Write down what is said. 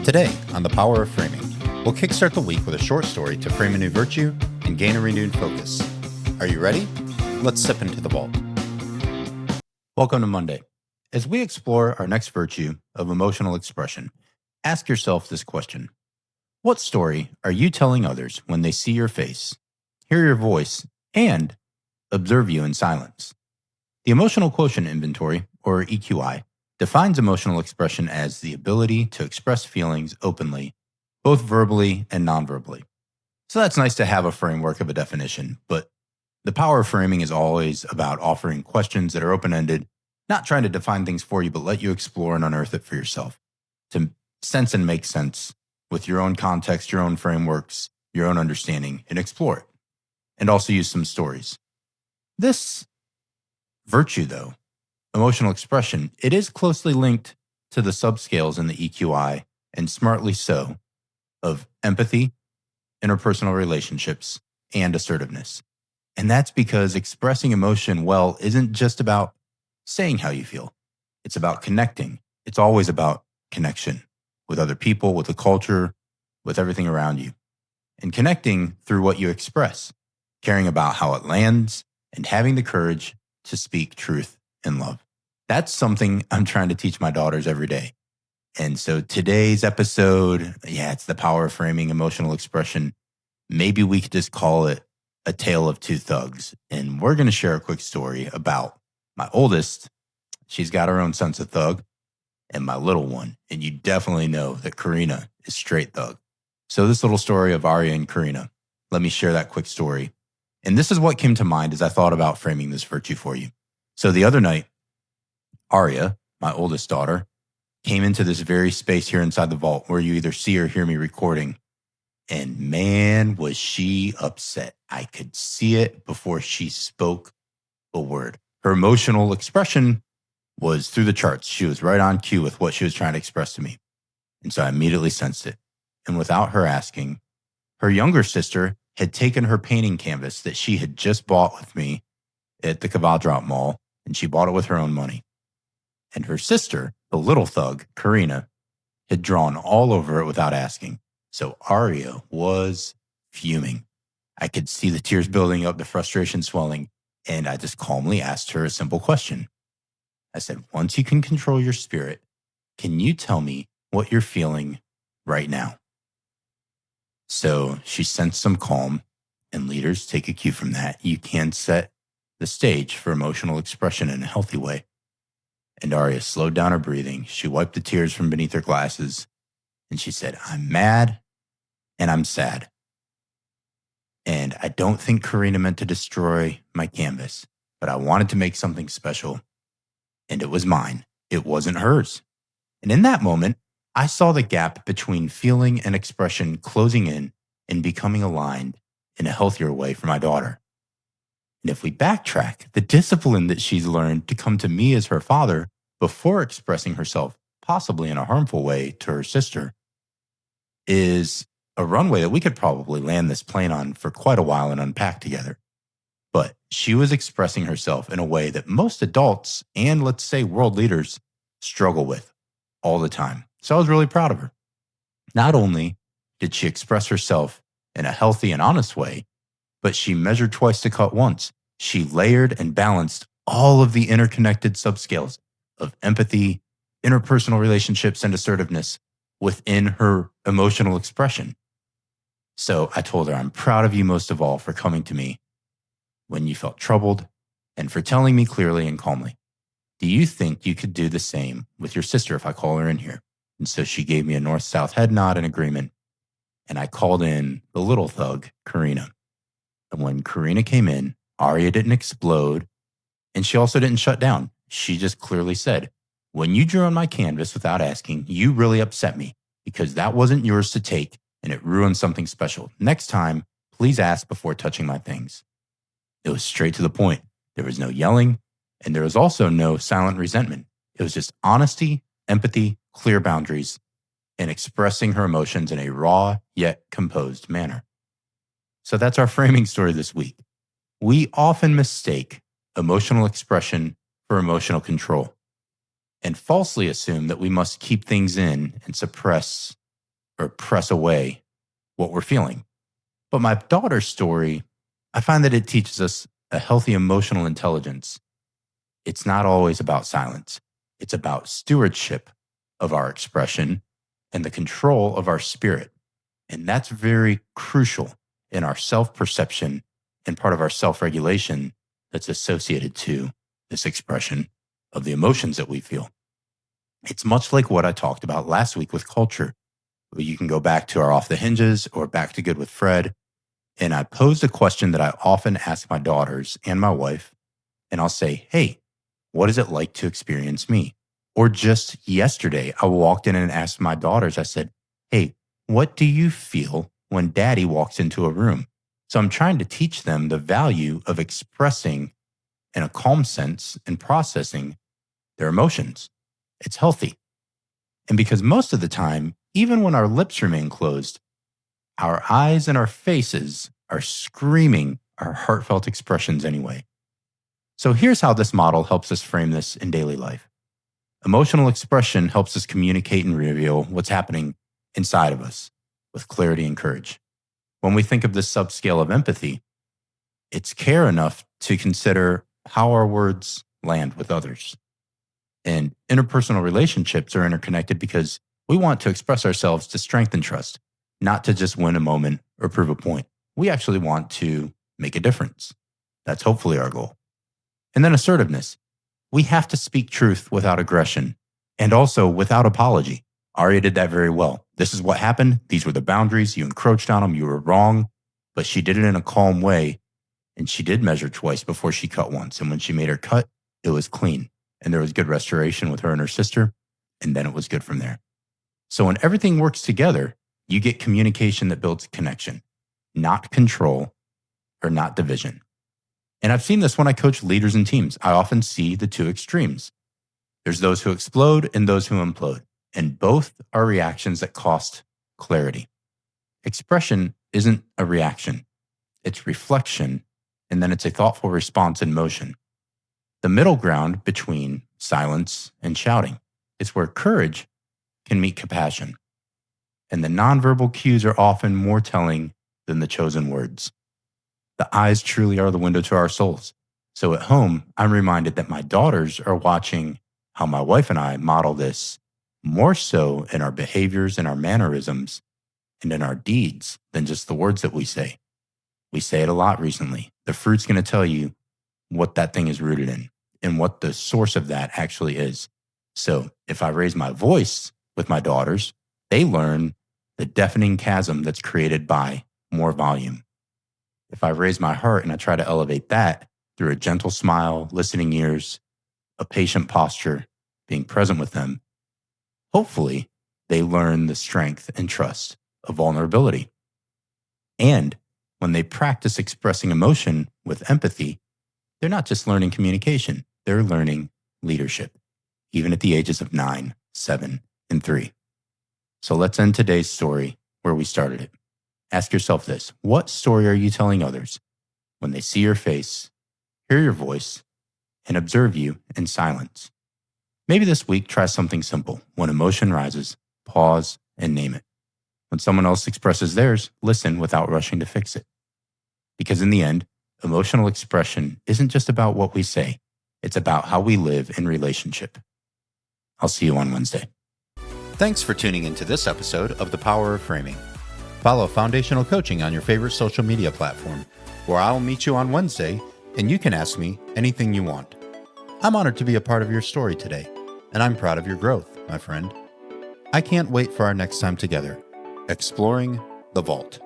Today, on The Power of Framing, we'll kickstart the week with a short story to frame a new virtue and gain a renewed focus. Are you ready? Let's step into the vault. Welcome to Monday. As we explore our next virtue of emotional expression, ask yourself this question. What story are you telling others when they see your face, hear your voice, and observe you in silence? The Emotional Quotient Inventory, or EQI, defines emotional expression as the ability to express feelings openly, both verbally and non-verbally. So that's nice to have a framework of a definition, but the power of framing is always about offering questions that are open-ended, not trying to define things for you, but let you explore and unearth it for yourself, to sense and make sense with your own context, your own frameworks, your own understanding, and explore it. And also use some stories. This virtue, though, emotional expression, it is closely linked to the subscales in the EQI, and smartly so, of empathy, interpersonal relationships, and assertiveness. And that's because expressing emotion well isn't just about saying how you feel. It's about connecting. It's always about connection with other people, with the culture, with everything around you. And connecting through what you express, caring about how it lands, and having the courage to speak truth in love. That's something I'm trying to teach my daughters every day. And so today's episode, it's the power of framing emotional expression. Maybe we could just call it a tale of two thugs. And we're going to share a quick story about my oldest. She's got her own sense of thug, and my little one. And you definitely know that Karina is straight thug. So this little story of Arya and Karina, let me share that quick story. And this is what came to mind as I thought about framing this virtue for you. So the other night, Arya, my oldest daughter, came into this very space here inside the vault where you either see or hear me recording. And man, was she upset. I could see it before she spoke a word. Her emotional expression was through the charts. She was right on cue with what she was trying to express to me. And so I immediately sensed it. And without her asking, her younger sister had taken her painting canvas that she had just bought with me at the Kavadrop Mall, and she bought it with her own money. And her sister, the little thug, Karina, had drawn all over it without asking. So Arya was fuming. I could see the tears building up, the frustration swelling, and I just calmly asked her a simple question. I said, once you can control your spirit, can you tell me what you're feeling right now? So she sensed some calm, and leaders take a cue from that. You can set the stage for emotional expression in a healthy way. And Arya slowed down her breathing. She wiped the tears from beneath her glasses, and she said, I'm mad and I'm sad. And I don't think Karina meant to destroy my canvas, but I wanted to make something special, and it was mine. It wasn't hers. And in that moment, I saw the gap between feeling and expression closing in and becoming aligned in a healthier way for my daughter. And if we backtrack, the discipline that she's learned to come to me as her father before expressing herself, possibly in a harmful way, to her sister, is a runway that we could probably land this plane on for quite a while and unpack together. But she was expressing herself in a way that most adults and, let's say, world leaders struggle with all the time. So I was really proud of her. Not only did she express herself in a healthy and honest way, but she measured twice to cut once. She layered and balanced all of the interconnected subscales of empathy, interpersonal relationships, and assertiveness within her emotional expression. So I told her, I'm proud of you most of all for coming to me when you felt troubled and for telling me clearly and calmly. Do you think you could do the same with your sister if I call her in here? And so she gave me a north-south head nod in agreement, and I called in the little thug, Karina. And when Karina came in, Arya didn't explode, and she also didn't shut down. She just clearly said, when you drew on my canvas without asking, you really upset me because that wasn't yours to take, and it ruined something special. Next time, please ask before touching my things. It was straight to the point. There was no yelling, and there was also no silent resentment. It was just honesty, empathy, clear boundaries, and expressing her emotions in a raw yet composed manner. So that's our framing story this week. We often mistake emotional expression for emotional control and falsely assume that we must keep things in and suppress or press away what we're feeling. But my daughter's story, I find that it teaches us a healthy emotional intelligence. It's not always about silence. It's about stewardship of our expression and the control of our spirit. And that's very crucial in our self-perception and part of our self-regulation that's associated to this expression of the emotions that we feel. It's much like what I talked about last week with culture. You can go back to our Off the Hinges or Back to Good with Fred. And I posed a question that I often ask my daughters and my wife. And I'll say, hey, what is it like to experience me? Or just yesterday, I walked in and asked my daughters, I said, hey, what do you feel when daddy walks into a room? So I'm trying to teach them the value of expressing in a calm sense and processing their emotions. It's healthy. And because most of the time, even when our lips remain closed, our eyes and our faces are screaming our heartfelt expressions anyway. So here's how this model helps us frame this in daily life. Emotional expression helps us communicate and reveal what's happening inside of us with clarity and courage. When we think of this subscale of empathy, it's care enough to consider how our words land with others. And interpersonal relationships are interconnected because we want to express ourselves to strengthen trust, not to just win a moment or prove a point. We actually want to make a difference. That's hopefully our goal. And then assertiveness. We have to speak truth without aggression and also without apology. Aria did that very well. This is what happened. These were the boundaries. You encroached on them. You were wrong. But she did it in a calm way. And she did measure twice before she cut once. And when she made her cut, it was clean. And there was good restoration with her and her sister. And then it was good from there. So when everything works together, you get communication that builds connection, not control or not division. And I've seen this when I coach leaders and teams. I often see the two extremes. There's those who explode and those who implode. And both are reactions that cost clarity. Expression isn't a reaction. It's reflection, and then it's a thoughtful response in motion. The middle ground between silence and shouting is where courage can meet compassion. And the nonverbal cues are often more telling than the chosen words. The eyes truly are the window to our souls. So at home, I'm reminded that my daughters are watching how my wife and I model this more so in our behaviors and our mannerisms and in our deeds than just the words that we say. We say it a lot recently. The fruit's going to tell you what that thing is rooted in and what the source of that actually is. So if I raise my voice with my daughters, they learn the deafening chasm that's created by more volume. If I raise my heart and I try to elevate that through a gentle smile, listening ears, a patient posture, being present with them, hopefully they learn the strength and trust of vulnerability. And when they practice expressing emotion with empathy, they're not just learning communication, they're learning leadership, even at the ages of 9, 7, and 3. So let's end today's story where we started it. Ask yourself this: what story are you telling others when they see your face, hear your voice, and observe you in silence? Maybe this week, try something simple. When emotion rises, pause and name it. When someone else expresses theirs, listen without rushing to fix it. Because in the end, emotional expression isn't just about what we say. It's about how we live in relationship. I'll see you on Wednesday. Thanks for tuning into this episode of The Power of Framing. Follow Foundational Coaching on your favorite social media platform, where I'll meet you on Wednesday and you can ask me anything you want. I'm honored to be a part of your story today, and I'm proud of your growth, my friend. I can't wait for our next time together, exploring the vault.